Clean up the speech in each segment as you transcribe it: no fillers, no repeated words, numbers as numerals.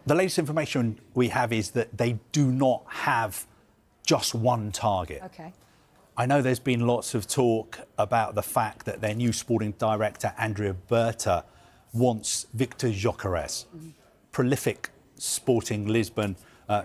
The latest information we have is that they do not have just one target. Okay. I know there's been lots of talk about the fact that their new sporting director, Andrea Berta, wants Viktor Gyokeres, prolific Sporting Lisbon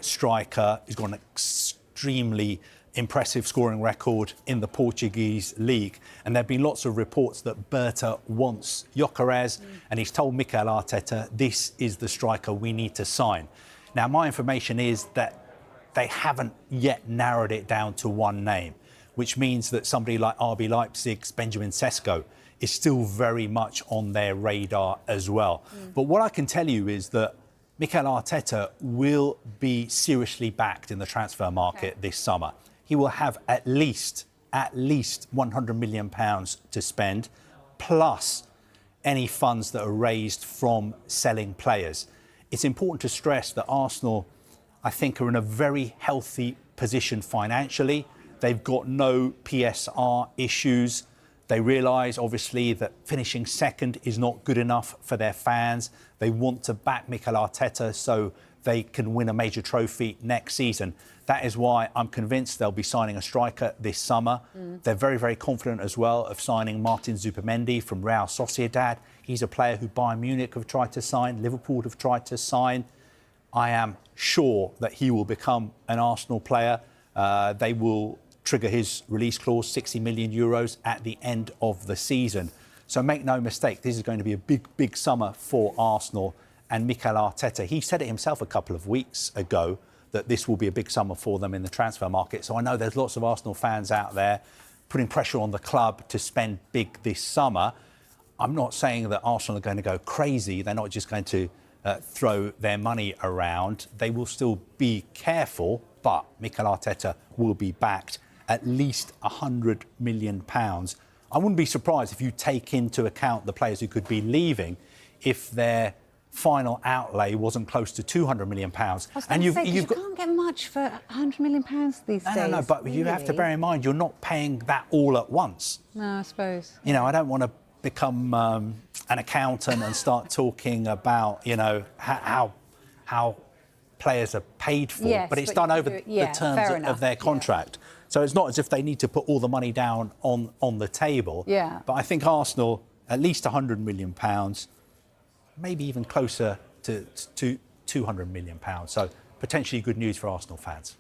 striker. He's got an extremely impressive scoring record in the Portuguese league. And there have been lots of reports that Berta wants Gyokeres, and he's told Mikel Arteta, this is the striker we need to sign. Now, my information is that they haven't yet narrowed it down to one name, which means that somebody like RB Leipzig's Benjamin Sesko is still very much on their radar as well. But what I can tell you is that Mikel Arteta will be seriously backed in the transfer market this summer. He will have at least £100 million to spend, plus any funds that are raised from selling players. It's important to stress that Arsenal, I think, are in a very healthy position financially. They've got no PSR issues. They realise, obviously, that finishing second is not good enough for their fans. They want to back Mikel Arteta so they can win a major trophy next season. That is why I'm convinced they'll be signing a striker this summer. They're very, very confident as well of signing Martin Zubimendi from Real Sociedad. He's a player who Bayern Munich have tried to sign, Liverpool have tried to sign. I am sure that he will become an Arsenal player. They will trigger his release clause, €60 million at the end of the season. So make no mistake, this is going to be a big, big summer for Arsenal and Mikel Arteta. He said it himself a couple of weeks ago that this will be a big summer for them in the transfer market. So I know there's lots of Arsenal fans out there putting pressure on the club to spend big this summer. I'm not saying that Arsenal are going to go crazy. They're not just going to throw their money around. They will still be careful, but Mikel Arteta will be backed at least £100 million. I wouldn't be surprised if you take into account the players who could be leaving if their final outlay wasn't close to £200 million. And you can't get much for £100 million these days. No, but really? You have to bear in mind you're not paying that all at once. No, I suppose. You know, I don't want to become an accountant and start talking about, you know, how players are paid for, yes, but it's done over the terms of their contract. So it's not as if they need to put all the money down on the table. Yeah. But I think Arsenal, at least £100 million, maybe even closer to £200 million. So potentially good news for Arsenal fans.